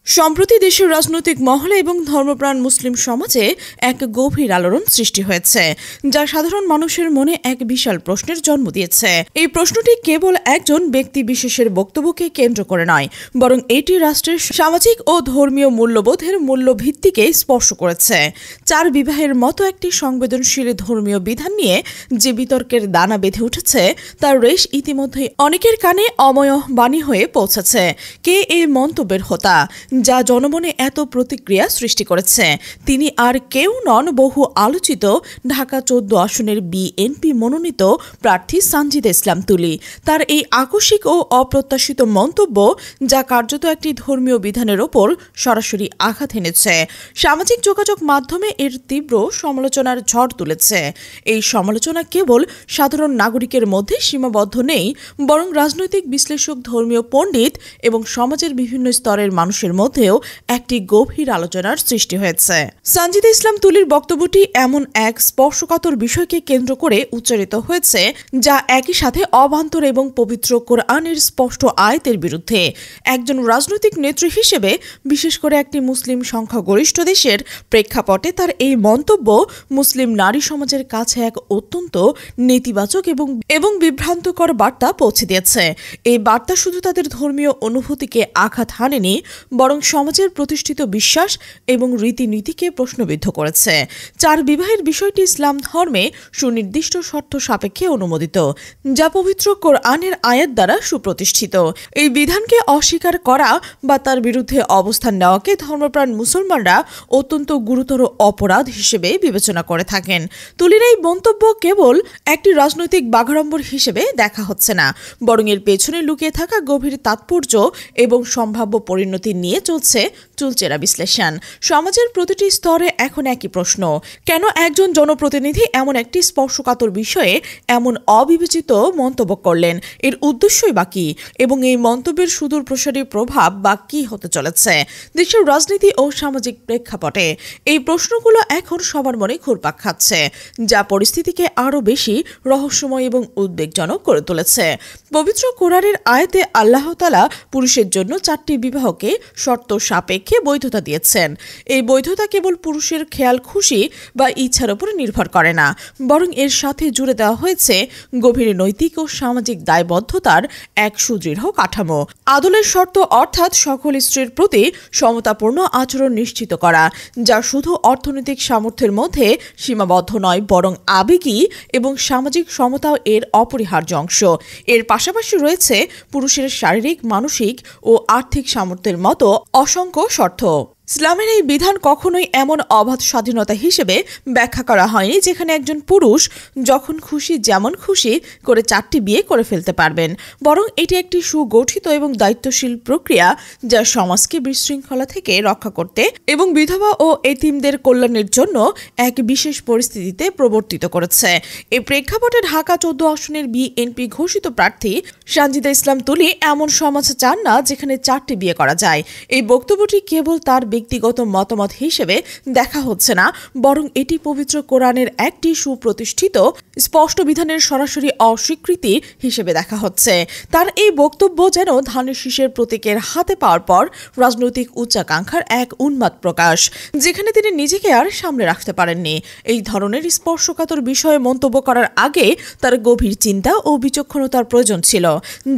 সম্প্রতি দেশের রাজনৈতিক মহলে এবং ধর্মপ্রাণ মুসলিম সমাজে এক গভীর আলোড়ন সৃষ্টি হয়েছে, যা সাধারণ মানুষের মনে এক বিশাল প্রশ্নের জন্ম দিয়েছে। এই প্রশ্নটি কেবল একজন ব্যক্তি বিশেষের বক্তব্যকে কেন্দ্র করে নয়, বরং এটি রাষ্ট্রের সামাজিক ও ধর্মীয় মূল্যবোধের মূল্যভিত্তিকে স্পর্শ করেছে। 4 বিবাহের মতো একটি সংবেদনশীল ধর্মীয় বিধান নিয়ে যে বিতর্কের দানা বেঁধে উঠেছে, তার রেশ ইতিমধ্যেই অনেকের কানে অময় বাণী হয়ে পৌঁছেছে। কে এই মন্তব্যের হোতা, যা জনমনে এত প্রতিক্রিয়া সৃষ্টি করেছে? তিনি আর কেউ নন, বহু আলোচিত ঢাকা 14 আসনের বিএনপি মনোনীত প্রার্থী সানজিদা ইসলাম তুলি। তার এই আকস্মিক ও অপ্রত্যাশিত মন্তব্য, যা কার্যত একটি ধর্মীয় বিধানের ওপর সরাসরি আঘাত এনেছে, সামাজিক যোগাযোগ মাধ্যমে এর তীব্র সমালোচনার ঝড় তুলেছে। এই সমালোচনা কেবল সাধারণ নাগরিকের মধ্যে সীমাবদ্ধ নেই, বরং রাজনৈতিক বিশ্লেষক, ধর্মীয় পণ্ডিত এবং সমাজের বিভিন্ন স্তরের মানুষের মধ্যেও একটি গভীর আলোচনার সৃষ্টি হয়েছে। সানজিদা ইসলাম তুলির বক্তব্যটি এমন এক স্পর্শকাতর বিষয়কে কেন্দ্র করে উচ্চারিত হয়েছে, যা একই সাথে অবান্তর এবং পবিত্র কোরআনের স্পষ্ট আয়াতের বিরুদ্ধে। একজন রাজনৈতিক নেত্রী হিসেবে, বিশেষ করে একটি মুসলিম সংখ্যাগরিষ্ঠ দেশের প্রেক্ষাপটে, তার এই মন্তব্য মুসলিম নারী সমাজের কাছে এক অত্যন্ত নেতিবাচক এবং বিভ্রান্তকর বার্তা পৌঁছে দিয়েছে। এই বার্তা শুধু তাদের ধর্মীয় অনুভূতিকে আঘাত হানেনি, বরং সমাজের প্রতিষ্ঠিত বিশ্বাস এবং রীতিনীতিকে প্রশ্নবিদ্ধ করেছে। 4 বিবাহের বিষয়টি ইসলাম ধর্মে সুনির্দিষ্ট শর্ত সাপেক্ষে অনুমোদিত, যা পবিত্র কোরআনের আয়াত দ্বারা সুপ্রতিষ্ঠিত। এই বিধানকে অস্বীকার করা বা তার বিরুদ্ধে অবস্থান নেওয়াকে ধর্মপ্রাণ মুসলমানরা অত্যন্ত গুরুতর অপরাধ হিসেবে বিবেচনা করে থাকেন। তুলির এই মন্তব্য কেবল একটি রাজনৈতিক বাগাড়ম্বর হিসেবে দেখা হচ্ছে না, বরং এর পেছনে লুকিয়ে থাকা গভীর তাৎপর্য এবং সম্ভাব্য পরিণতি নিয়ে চলছে চুলচেরা বিশ্লেষণ। সমাজের প্রতিটি স্তরে এখন একই প্রশ্ন: কেন একজন জনপ্রতিনিধি এমন একটি স্পর্শকাতর বিষয়ে এমন অবিবেচিত মন্তব্য করলেন? এর উদ্দেশ্যই বা কী, এবং এই মন্তব্যের সুদূর প্রসারী প্রভাব বা কী হতে চলেছে দেশের রাজনীতি ও সামাজিক প্রেক্ষাপটে? এই প্রশ্নগুলো এখন সবার মনে ঘুরপাক খাচ্ছে, যা পরিস্থিতিকে আরও বেশি রহস্যময় এবং উদ্বেগজনক করে তুলেছে। পবিত্র কোরআনের আয়াতে আল্লাহ তাআলা পুরুষের জন্য 4টি বিবাহকে শর্ত সাপেক্ষে বৈধতা দিয়েছেন। এই বৈধতা কেবল পুরুষের খেয়াল খুশি বা ইচ্ছার উপর নির্ভর করে না, বরং এর সাথে জুড়ে দেওয়া হয়েছে গভীর নৈতিক ও সামাজিক দায়বদ্ধতার এক সুদৃঢ় কাঠামো। আদলের শর্ত, অর্থাৎ সকল স্ত্রীর প্রতি সমতাপূর্ণ আচরণ নিশ্চিত করা, যা শুধু অর্থনৈতিক সামর্থ্যের মধ্যে সীমাবদ্ধ নয়, বরং আবেগী এবং সামাজিক সমতাও এর অপরিহার্য অংশ। এর পাশাপাশি রয়েছে পুরুষের শারীরিক, মানসিক ও আর্থিক সামর্থ্যের মতো অসংখ্য শর্ত। ইসলামের এই বিধান কখনোই এমন অবাধ স্বাধীনতা হিসেবে ব্যাখ্যা করা হয়নি, যেখানে একজন পুরুষ যখন খুশি, যেমন খুশি করে 4টি বিয়ে করে ফেলতে পারবেন, বরং এটি একটি সুগঠিত এবং দায়িত্বশীল প্রক্রিয়া, যা সমাজকে বিশৃঙ্খলা থেকে রক্ষা করতে এবং বিধবা ও এতিমদের কল্যাণের জন্য এক বিশেষ পরিস্থিতিতে প্রবর্তিত করেছে। এই প্রেক্ষাপটে ঢাকা 14 আসনের বিএনপি ঘোষিত প্রার্থী সানজিদা ইসলাম তুলি এমন সমাজ চান না যেখানে 4টি বিয়ে করা যায়। এই বক্তব্যটি কেবল তার ব্যক্তিগত মতামত হিসেবে দেখা হচ্ছে না, বরং এটি পবিত্র কোরআনের একটি সুপ্রতিষ্ঠিত স্পষ্ট বিধানের সরাসরি অস্বীকৃতি হিসেবে দেখা হচ্ছে। তার এই বক্তব্য যেন ধানের শীষের প্রতীকের হাতে পাওয়ার পর রাজনৈতিক উচ্চাকাঙ্ক্ষার এক উন্মাদ প্রকাশ, যেখানে তিনি নিজেকে আর সামনে রাখতে পারেননি। এই ধরনের স্পর্শকাতর বিষয়ে মন্তব্য করার আগে তার গভীর চিন্তা ও বিচক্ষণতার প্রয়োজন ছিল,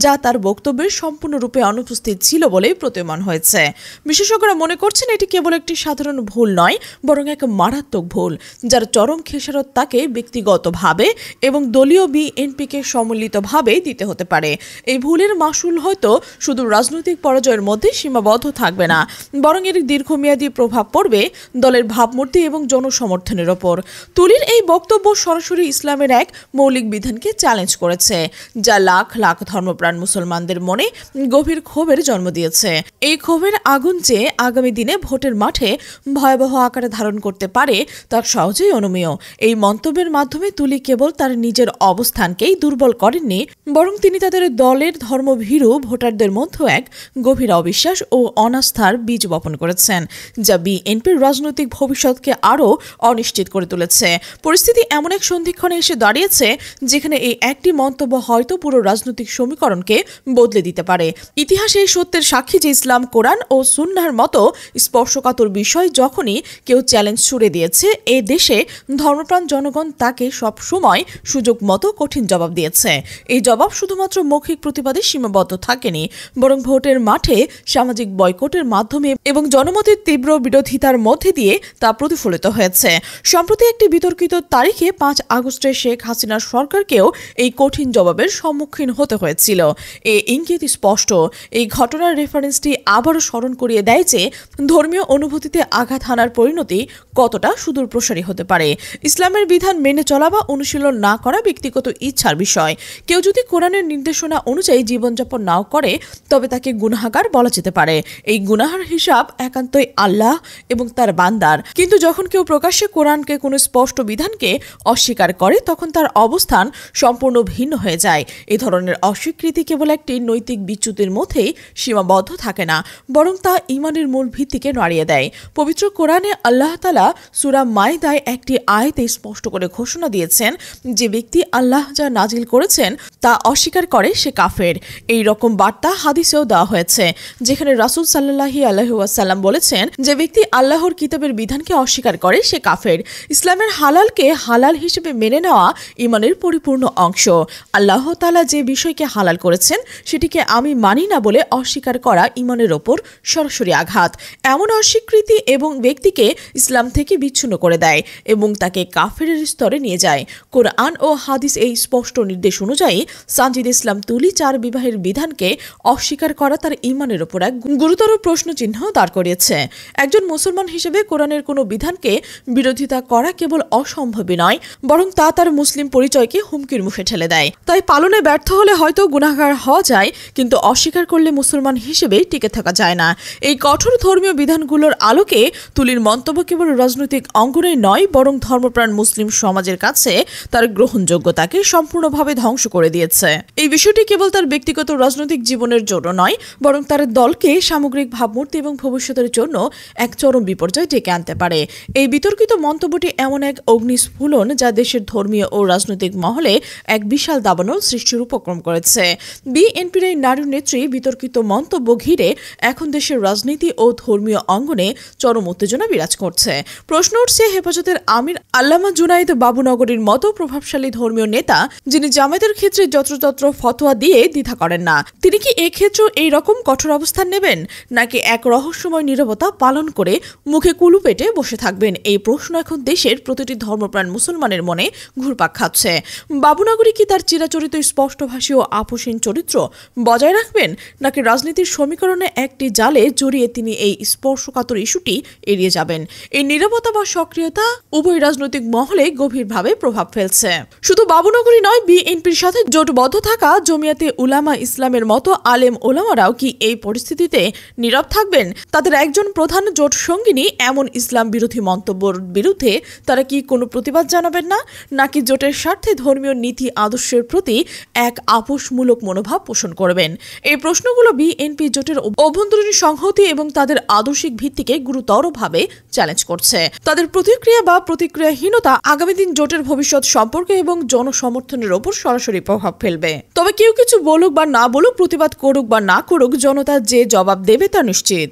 যা তার বক্তব্যের সম্পূর্ণরূপে অনুপস্থিত ছিল বলে প্রতীয়মান হয়েছে। বিশেষজ্ঞরা মনে করছেন এটি কেবল একটি সাধারণ ভুল নয়, বরং এক মারাত্মক ভুল, যার চরম খেসারত তাকে ব্যক্তিগতভাবে এবং দলীয় বিএনপিকে সম্মিলিতভাবে দিতে হতে পারে। এই ভুলের মাসুল হয়তো শুধু রাজনৈতিক পরাজয়ের মধ্যে সীমাবদ্ধ থাকবে না, বরং এর দীর্ঘমেয়াদী প্রভাব পড়বে দলের ভাবমূর্তি এবং জনসমর্থনের ওপর। তুলির এই বক্তব্য সরাসরি ইসলামের এক মৌলিক বিধানকে চ্যালেঞ্জ করেছে, যা লাখ লাখ ধর্মপ্রাণ মুসলমানদের মনে গভীর ক্ষোভের জন্ম দিয়েছে। এই ক্ষোভের আগুন যে আগামী দিনে দিনে ভোটের মাঠে ভয়াবহ আকারে ধারণ করতে পারে তা সহজেই অনুমেয়। এই মন্তব্যের মাধ্যমে তুলি কেবল তার নিজের অবস্থানকেই দুর্বল করেননি, বরং তিনি তাদের দলের ধর্মভীরু ভোটারদের মধ্যে এক গভীর অবিশ্বাস ও অনাস্থার বীজ বপন করেছেন, যা বিএনপির রাজনৈতিক ভবিষ্যৎকে আরও অনিশ্চিত করে তুলেছে। পরিস্থিতি এমন এক সন্ধিক্ষণে এসে দাঁড়িয়েছে যেখানে এই একটি মন্তব্য হয়তো পুরো রাজনৈতিক সমীকরণকে বদলে দিতে পারে। ইতিহাসে এই সত্যের সাক্ষী যে ইসলাম, কোরআন ও সুন্নাহর মতো স্পর্শকাতর বিষয় যখনই কেউ চ্যালেঞ্জ ছুড়ে দিয়েছে, এ দেশে ধর্মপ্রাণ জনগণ তাকে সব সময় সুযোগ মতো কঠিন জবাব দিয়েছে। এই জবাব শুধুমাত্র মৌখিক প্রতিবাদে সীমাবদ্ধ থাকেনি, বরং ভোটের মাঠে, সামাজিক বয়কটের মাধ্যমে এবং জনমতের তীব্র বিরোধিতার মধ্যে দিয়ে তা প্রতিফলিত হয়েছে। সম্প্রতি একটি বিতর্কিত তারিখে 5 আগস্টে শেখ হাসিনার সরকারকেও এই কঠিন জবাবের সম্মুখীন হতে হয়েছিল। এ ইঙ্গিত স্পষ্ট। এই ঘটনার রেফারেন্সটি আবারও স্মরণ করিয়ে দেয় যে ধর্মীয় অনুভূতিতে আঘাত হানার পরিণতি কতটা সুদূর প্রসারী হতে পারে। ইসলামের বিধান মেনে চলা বা অনুশীলন না করা ব্যক্তিগত ইচ্ছার বিষয়। কেউ যদি কোরআনের নির্দেশনা অনুযায়ী জীবনযাপন নাও করে, তবে তাকে গুনাহগার বলা যেতে পারে। এই গুনাহার হিসাব একান্তই আল্লাহ এবং তার বান্দার। কিন্তু যখন কেউ প্রকাশ্যে কোরআনকে কোনো স্পষ্ট বিধানকে অস্বীকার করে, তখন তার অবস্থান সম্পূর্ণ ভিন্ন হয়ে যায়। এ ধরনের অস্বীকৃতি কেবল একটি নৈতিক বিচ্যুতির মধ্যেই সীমাবদ্ধ থাকে না, বরং তা ঈমানের মূল ভিত্তিকে নাড়িয়ে দেয়। পবিত্র কোরআনে আল্লাহ তাআলা সূরা মাইদায় একটি আয়াতে স্পষ্ট করে ঘোষণা দিয়েছেন, যে ব্যক্তি আল্লাহ যা নাজিল করেছেন তা অস্বীকার করে সে কাফের। এই রকম বার্তা হাদিসেও দেওয়া হয়েছে, যেখানে রাসূল সাল্লাল্লাহু আলাইহি ওয়াসাল্লাম বলেছেন, যে ব্যক্তি আল্লাহর কিতাবের বিধানকে অস্বীকার করে সে কাফের। ইসলামের হালালকে হালাল হিসেবে মেনে নেওয়া ঈমানের পরিপূর্ণ অংশ। আল্লাহ তাআলা যে বিষয়কে হালাল করেছেন সেটিকে আমি মানি না বলে অস্বীকার করা ঈমানের ওপর সরাসরি আঘাত। এমন অস্বীকৃতি এবং ব্যক্তিকে ইসলাম থেকে বিচ্ছিন্ন করে দেয় এবং তাকে কাফেরের স্তরে নিয়ে যায়। কোরআন ও হাদিস এই স্পষ্ট নির্দেশ অনুযায়ী সানজিদ ইসলাম তুলি 4 বিবাহের বিধানকে অস্বীকার করা তার ঈমানের ওপর এক গুরুতর প্রশ্নচিহ্ন দাঁড় করিয়েছে। একজন মুসলমান হিসেবে কোরআনের কোনো বিধানকে বিরোধিতা করা কেবল অসম্ভবই নয়, বরং তা তার মুসলিম পরিচয়কে হুমকির মুখে ঠেলে দেয়। তাই পালনে ব্যর্থ হলে হয়তো গুনাহগার হওয়া যায়, কিন্তু অস্বীকার করলে মুসলমান হিসেবে টিকে থাকা যায় না। এই কঠোর ধর্মীয় বিধানগুলোর আলোকে তুলির মন্তব্য কেবল রাজনৈতিক অঙ্গনেই নয়, বরং ধর্মপ্রাণ মুসলিম সমাজের কাছে তার গ্রহণযোগ্যতাকে সম্পূর্ণভাবে ধ্বংস করে দিয়েছে। এই বিষয়টি কেবল তার ব্যক্তিগত রাজনৈতিক জীবনের জন্য নয়, বরং তার দলকে সামগ্রিক ভাবমূর্তি এবং ভবিষ্যতের জন্য এক চরম বিপর্যয় ডেকে আনতে পারে। এই বিতর্কিত মন্তব্যটি এমন এক অগ্নিস্ফুলন যা দেশের ধর্মীয় ও রাজনৈতিক মহলে এক বিশাল দাবানল সৃষ্টির উপক্রম করেছে। বিএনপির এই নারী নেত্রী বিতর্কিত মন্তব্য ঘিরে এখন দেশের রাজনীতি ও ধর্মীয় অঙ্গনে চরম উত্তেজনা বিরাজ করছে। প্রশ্ন উঠছে, হেফাজতের আমির আল্লামা জুনাইদ বাবুনগরীর মতো প্রভাবশালী ধর্মীয় নেতা, যিনি জামায়াতের ক্ষেত্রে যত্রতত্র ফতোয়া দিয়ে দ্বিধা করেন না, তিনি কি এক্ষেত্রেও এই রকম কঠোর অবস্থান নেবেন, নাকি এক রহস্যময় নীরবতা পালন করে মুখে কুলু পেটে বসে থাকবেন? এই প্রশ্ন এখন দেশের প্রতিটি ধর্মপ্রাণ মুসলমানের মনে ঘুরপাক খাচ্ছে। বাবুনগরী কি তার চিরাচরিত স্পষ্টভাষী ও আপোষহীন চরিত্র বজায় রাখবেন, নাকি রাজনীতির সমীকরণে একটি জালে জড়িয়ে তিনি এই স্পর্শকাতর ইস্যুটি এড়িয়ে যাবেন? এই নীরবতা বা সক্রিয়তা উভয় রাজনৈতিক মহলে গভীরভাবে প্রভাব ফেলছে। শুধু বাবুনগরী নয়, বিএনপির সাথে জোটবদ্ধ থাকা জমিয়াতে উলামা ইসলামের মতো আলেম ওলামারাও কি এই পরিস্থিতিতে নীরব থাকবেন? তাদের একজন প্রধান জোট সঙ্গিনী এমন ইসলাম বিরোধী মন্তব্যের বিরুদ্ধে তারা কি কোনো প্রতিবাদ জানাবেন না, নাকি জোটের স্বার্থে ধর্মীয় নীতি আদর্শের প্রতি এক আপোষমূলক মনোভাব পোষণ করবেন? এই প্রশ্নগুলো বিএনপি জোটের অভ্যন্তরীণ সংহতি এবং তাদের আদর্শিক ভিত্তিকে গুরুতরভাবে চ্যালেঞ্জ করছে। তাদের প্রতিক্রিয়া বা প্রতিক্রিয়াহীনতা আগামী দিন জোটের ভবিষ্যৎ সম্পর্কে এবং জনসমর্থনের ওপর সরাসরি প্রভাব ফেলবে। তবে কেউ কিছু বলুক বা না বলুক, প্রতিবাদ করুক বা না করুক, জনতা যে জবাব দেবে তা নিশ্চিত।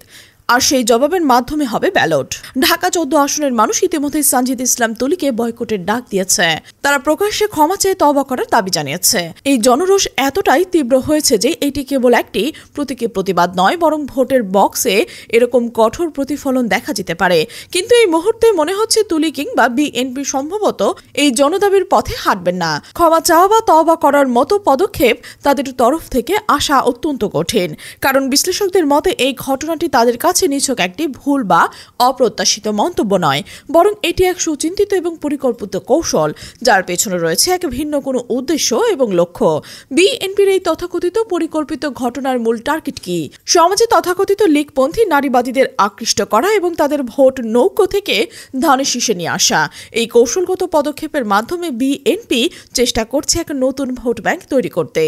আর সেই জবাবের মাধ্যমে হবে ব্যালট। ঢাকা 14 আসনের মানুষ ইতিমধ্যে সানজিদ ইসলাম তুলিকে বয়কটের ডাক দিয়েছে। তারা প্রকাশ্যে ক্ষমা চেয়ে তওবা করার দাবি জানিয়েছে। এই জনরোষ এতটাই তীব্র হয়েছে যে এটি কেবল একটি প্রতীকী প্রতিবাদ নয়, বরং ভোটের বক্সে এরকম কঠোর প্রতিফলন দেখা যেতে পারে। কিন্তু এই মুহূর্তে মনে হচ্ছে তুলি কিংবা বিএনপি সম্ভবত এই জনদাবির পথে হাঁটবেন না। ক্ষমা চাওয়া বা তওবা করার মতো পদক্ষেপ তাদের তরফ থেকে আসা অত্যন্ত কঠিন, কারণ বিশ্লেষকদের মতে এই ঘটনাটি তাদের কাছে কাছে নিছক একটি ভুল বা অপ্রত্যাশিত মন্তব্য নয়, বরং এটি এক সুচিন্তিত এবং পরিকল্পিত কৌশল, যার পেছনে রয়েছে এক ভিন্ন কোনো উদ্দেশ্য এবং লক্ষ্য। বিএনপির এই তথাকথিত পরিকল্পিত ঘটনার মূল টার্গেট কি? সমাজে তথাকথিত লীগপন্থী নারীবাদীদের আকৃষ্ট করা এবং তাদের ভোট নৌকো থেকে ধানের শীষে নিয়ে আসা। এই কৌশলগত পদক্ষেপের মাধ্যমে বিএনপি চেষ্টা করছে এক নতুন ভোট ব্যাংক তৈরি করতে,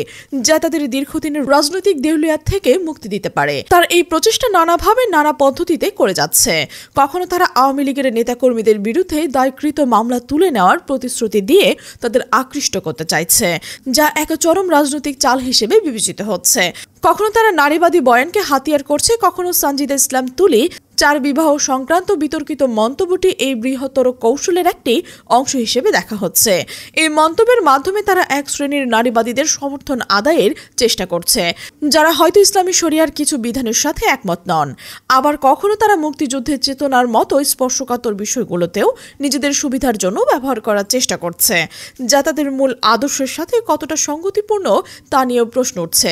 যা তাদের দীর্ঘদিনের রাজনৈতিক দেউলিয়াত থেকে মুক্তি দিতে পারে। তার এই প্রচেষ্টা নানাভাবে নানা পদ্ধতিতে করে যাচ্ছে। কখনো তারা আওয়ামী লীগের নেতাকর্মীদের বিরুদ্ধে দায়কৃত মামলা তুলে নেওয়ার প্রতিশ্রুতি দিয়ে তাদের আকৃষ্ট করতে চাইছে, যা এক চরম রাজনৈতিক চাল হিসেবে বিবেচিত হচ্ছে। কখনো তারা নারীবাদী বয়ানকে হাতিয়ার করছে, কখনো সানজিদা ইসলাম তুলি 4 বিবাহ সংক্রান্ত বিতর্কিত মন্তব্যটি এই বৃহত্তর কৌশলের একটি অংশ হিসেবে দেখা হচ্ছে। এই মন্তব্যের মাধ্যমে তারা এক শ্রেণীর নারীবাদীদের সমর্থন আদায়ের চেষ্টা করছে, যারা হয়তো ইসলামী শরিয়ার কিছু বিধানের সাথে একমত নন। আবার কখনো তারা মুক্তিযুদ্ধের চেতনার মতো স্পর্শকাতর বিষয়গুলোতেও নিজেদের সুবিধার জন্য ব্যবহার করার চেষ্টা করছে, যা তাদের মূল আদর্শের সাথে কতটা সঙ্গতিপূর্ণ তা নিয়েও প্রশ্ন উঠছে।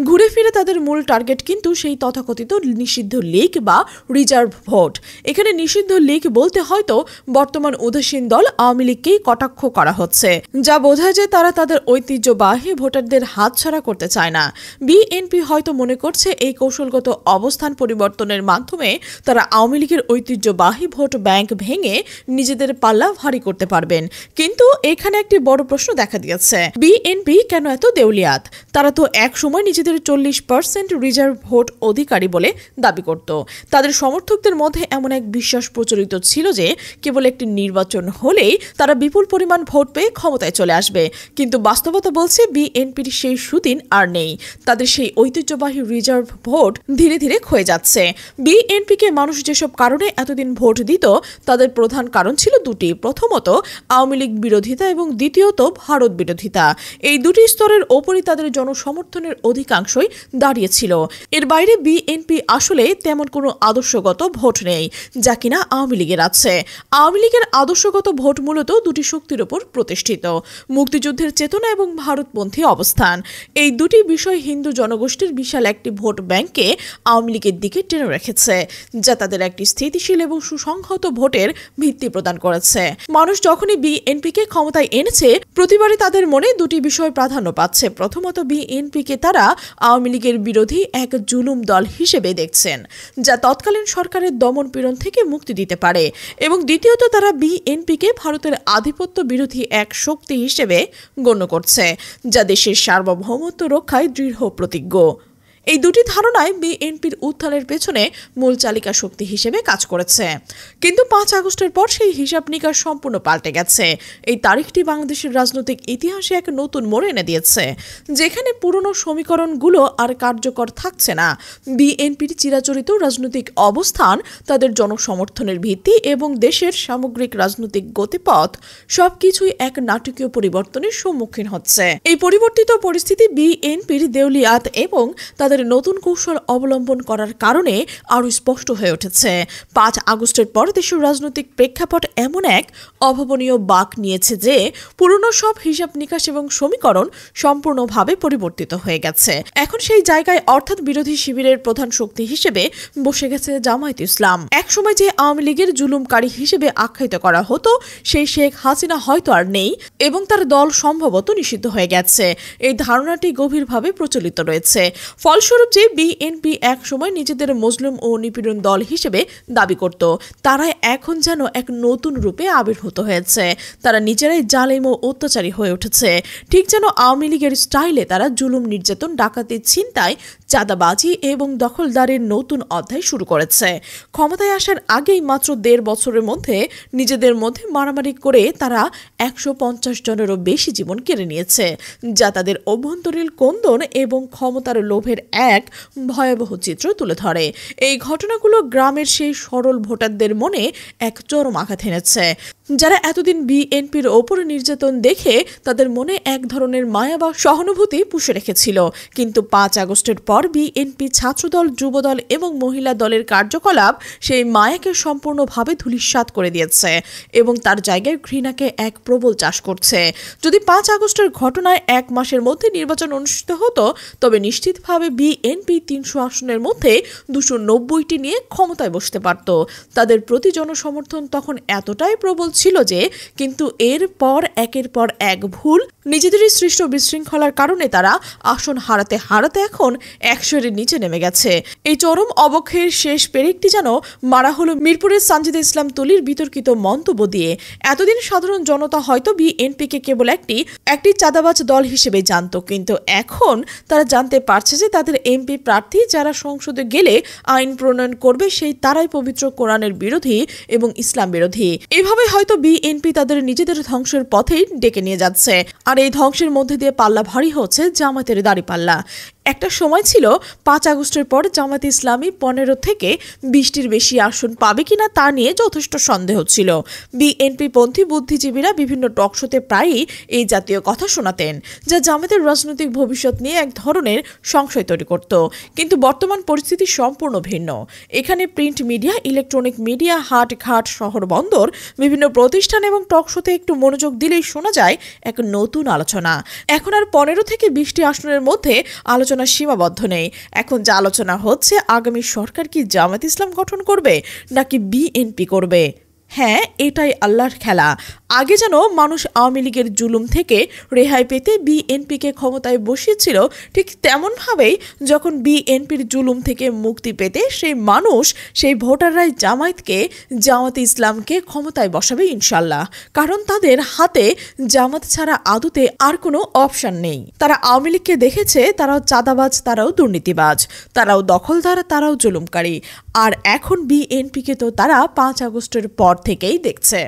ঘুরে ফিরে তাদের মূল টার্গেট কিন্তু সেই তথাকথিত নিষিদ্ধ লীগ বা রিজার্ভ ভোট। এখানে নিষিদ্ধ লীগ বলতে হয়তো বর্তমান উদাসীন দল আওয়ামী লীগকেই কটাক্ষ করা হচ্ছে, যা বোঝায় যে তারা তাদের ঐতিহ্যবাহী ভোটারদের হাতছাড়া করতে চায় না। বিএনপি হয়তো মনে করছে এই কৌশলগত অবস্থান পরিবর্তনের মাধ্যমে তারা আওয়ামী লীগের ঐতিহ্যবাহী ভোট ব্যাংক ভেঙে নিজেদের পাল্লা ভারী করতে পারবেন। কিন্তু এখানে একটি বড় প্রশ্ন দেখা দিয়েছে, বিএনপি কেন এত দেউলিয়াত? তারা তো এক সময় নিজেদের 40% রিজার্ভ ভোট অধিকারী বলে দাবি করত। তাদের সমর্থকদের মধ্যে এমন এক বিশ্বাস প্রচলিত ছিল যে কেবল একটি নির্বাচন হলেই তারা বিপুল পরিমাণ ভোট পেয়ে ক্ষমতায় চলে আসবে। কিন্তু বাস্তবতা বলছে বিএনপির সেই সুদিন আর নেই। তাদের সেই ঐতিহ্যবাহী রিজার্ভ ভোট ধীরে ধীরে ক্ষয়ে যাচ্ছে। বিএনপিকে মানুষ যেসব কারণে এতদিন ভোট দিত, তাদের প্রধান কারণ ছিল দুটি। প্রথমত আওয়ামী লীগ বিরোধিতা এবং দ্বিতীয়ত ভারত বিরোধিতা। এই দুটি স্তরের ওপরই তাদের জনসমর্থনের অধিকাংশই দাঁড়িয়েছিল। এর বাইরে বিএনপি আসলে তেমন কোনো আদর্শগত ভোট নেই, যা কিনা আওয়ামী লীগের আছে। আওয়ামী লীগের আদর্শগত ভোট মূলত দুটি শক্তির উপর প্রতিষ্ঠিত: মুক্তিযুদ্ধের চেতনা এবং ভারতপন্থী অবস্থান। এই দুটি বিষয় হিন্দু জনগোষ্ঠীর বিশাল একটি ভোট ব্যাংককে আওয়ামী লীগের দিকে টেনে রেখেছে, যা তাদের একটি স্থিতিশীল এবং সুসংহত ভোটের ভিত্তি প্রদান করেছে। মানুষ যখনই বিএনপিকে ক্ষমতায় এনেছে, প্রতিবারই তাদের মনে দুটি বিষয় প্রাধান্য পাচ্ছে। প্রথমত, বিএনপিকে তারা আওয়ামী লীগের বিরোধী এক জুলুম দল হিসেবে দেখছেন, যা তৎকালীন সরকারের দমন পীড়ন থেকে মুক্তি দিতে পারে, এবং দ্বিতীয়ত তারা বিএনপিকে ভারতের আধিপত্য বিরোধী এক শক্তি হিসেবে গণ্য করছে, যা দেশের সার্বভৌমত্ব রক্ষায় দৃঢ় প্রতিজ্ঞ। এই দুটি ধারণায় বিএনপির উত্থানের পেছনে মূল চালিকা শক্তি হিসেবে কাজ করেছে। কিন্তু 5 আগস্টের পর সেই হিসাব নিকাশ সম্পূর্ণ পাল্টে গেছে। এই তারিখটি বাংলাদেশের রাজনৈতিক ইতিহাসে এক নতুন মোড় এনে দিয়েছে, যেখানে পুরনো সমীকরণগুলো আর কার্যকর থাকছে না। বিএনপির চিরাচরিত রাজনৈতিক অবস্থান, তাদের জনসমর্থনের ভিত্তি এবং দেশের সামগ্রিক রাজনৈতিক গতিপথ সবকিছুই এক নাটকীয় পরিবর্তনের সম্মুখীন হচ্ছে। এই পরিবর্তিত পরিস্থিতি বিএনপির দেউলিয়াত এবং তাদের নতুন কৌশল অবলম্বন করার কারণে আরও স্পষ্ট হয়ে উঠেছে। 5 আগস্টের পর দেশের রাজনৈতিক প্রেক্ষাপট এমন এক অভাবনীয় বাঁক নিয়েছে যে পুরনো সব হিসাব নিকাশ এবং সমীকরণ সম্পূর্ণভাবে পরিবর্তিত হয়ে গেছে। এখন সেই জায়গায় অর্থাৎ বিরোধী শিবিরের প্রধান শক্তি হিসেবে বসে গেছে জামায়াতে ইসলাম। একসময় যে আওয়ামী লীগের জুলুমকারী হিসেবে আখ্যায়িত করা হতো, সেই শেখ হাসিনা হয়তো আর নেই এবং তার দল সম্ভবত নিষিদ্ধ হয়ে গেছে। এই ধারণাটি গভীরভাবে প্রচলিত রয়েছে। ফলস্বরূপ যে বিএনপি এক সময় নিজেদের মজলুম ও নিপীড়ন দল হিসেবে দাবি করত, তারা এখন যেন এক নতুন রূপে আবির্ভূত হয়েছে। তারা নিজেরাই জালেম ও অত্যাচারী হয়ে উঠেছে, ঠিক যেন আওয়ামী লীগের স্টাইলে তারা জুলুম, নির্যাতন, ডাকাতি, ছিনতাই, চাঁদাবাজি এবং দখলদারির নতুন অধ্যায় শুরু করেছে। ক্ষমতায় আসার আগেই মাত্র 1.5 বছরের মধ্যে নিজেদের মধ্যে মারামারি করে তারা 150 জনেরও বেশি জীবন কেড়ে নিয়েছে, যা তাদের অভ্যন্তরীণ কোন্দন এবং ক্ষমতার লোভের এক ভয়াবহ চিত্র তুলে ধরে। এই ঘটনাগুলো গ্রামের সেই সরল ভোটারদের মনে এক চরম আঘাত এনেছে। যারা এতদিন বিএনপির ওপর নির্যাতন দেখে তাদের মনে এক ধরনের মায়া বা সহানুভূতি পুষে রেখেছিল, কিন্তু 5 আগস্টের পর বিএনপি ছাত্রদল, যুবদল এবং মহিলা দলের কার্যকলাপ সেই মায়াকে সম্পূর্ণভাবে ধূলিসাৎ করে দিয়েছে এবং তার জায়গায় ঘৃণাকে এক প্রবল চাষ করছে। যদি 5 আগস্টের ঘটনায় 1 মাসের মধ্যে নির্বাচন অনুষ্ঠিত হতো, তবে নিশ্চিতভাবে বিএনপি 300 আসনের মধ্যে 290টি নিয়ে ক্ষমতায় বসতে পারত। তাদের প্রতি জনসমর্থন তখন এতটাই প্রবল ছিল যে, কিন্তু এরপর একের পর এক ভুল, নিজেদেরই সৃষ্ট বিশৃঙ্খলার কারণে তারা আসন হারাতে হারাতে এখন 100-এর নিচে নেমে গেছে। এই চরম অবক্ষয়ের শেষ পেরেকটি যেন মারা হলো মিরপুরের সানজিদা ইসলাম তুলির বিতর্কিত মন্তব্য দিয়ে। এতদিন সাধারণ জনতা হয়তো বিএনপিকে কেবল একটি চাঁদাবাজ দল হিসেবে জানত, কিন্তু এখন তারা জানতে পারছে যে তাদের এমপি প্রার্থী যারা সংসদে গেলে আইন প্রণয়ন করবে সেই তারাই পবিত্র কোরআনের বিরোধী এবং ইসলাম বিরোধী। এভাবে হয়তো বিএনপি তাদের নিজেদের ধ্বংসের পথেই ডেকে নিয়ে যাচ্ছে, আর এই ধ্বংসের মধ্যে দিয়ে পাল্লা ভারী হচ্ছে জামায়াতের দাঁড়িপাল্লা। একটা সময় ছিল 5 আগস্টের পর জামায়াতে ইসলামী 15 থেকে 20টির বেশি আসন পাবে কিনা তা নিয়ে যথেষ্ট সন্দেহ ছিল। বিএনপি পন্থী বুদ্ধিজীবীরা বিভিন্ন টকশোতে প্রায়ই এই জাতীয় কথা শোনাতেন, যা জামায়াতের রাজনৈতিক ভবিষ্যৎ নিয়ে এক ধরনের সংশয় তৈরি করত। কিন্তু বর্তমান পরিস্থিতি সম্পূর্ণ ভিন্ন। এখানে প্রিন্ট মিডিয়া, ইলেকট্রনিক মিডিয়া, হাট ঘাট, শহর বন্দর, বিভিন্ন প্রতিষ্ঠান এবং টকশোতে একটু মনোযোগ দিলেই শোনা যায় এক নতুন আলোচনা। এখন আর 15 থেকে 20টি আসনের মধ্যে আলোচনা সীমাবদ্ধ নেই। এখন যা আলোচনা হচ্ছে, আগামী সরকার কি জামায়াত ইসলাম গঠন করবে নাকি বিএনপি করবে। হ্যাঁ, এটাই আল্লাহর খেলা। আগে যেন মানুষ আওয়ামী লীগের জুলুম থেকে রেহাই পেতে বিএনপিকে ক্ষমতায় বসিয়েছিল, ঠিক তেমনভাবেই যখন বিএনপির জুলুম থেকে মুক্তি পেতে সেই ভোটাররাই জামায়াতে ইসলামকে ক্ষমতায় বসাবে ইনশাল্লাহ। কারণ তাদের হাতে জামাত ছাড়া আদতে আর কোনো অপশন নেই। তারা আওয়ামী লীগকে দেখেছে, তারাও চাঁদাবাজ, তারাও দুর্নীতিবাজ, তারাও দখলদার, তারাও জুলুমকারী। আর এখন বিএনপিকে তো তারা 5 আগস্টের পর থেকেই দেখছে।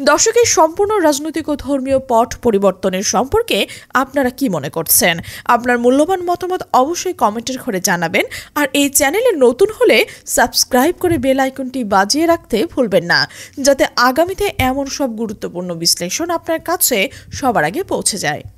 দর্শকের সম্পূর্ণ রাজনৈতিক ও ধর্মীয় পট পরিবর্তনের সম্পর্কে আপনারা কি মনে করছেন? আপনার মূল্যবান মতামত অবশ্যই কমেন্টের ঘরে জানাবেন। আর এই চ্যানেলে নতুন হলে সাবস্ক্রাইব করে বেল আইকনটি বাজিয়ে রাখতে ভুলবেন না, যাতে আগামীতে এমন সব গুরুত্বপূর্ণ বিশ্লেষণ আপনার কাছে সবার আগে পৌঁছে যায়।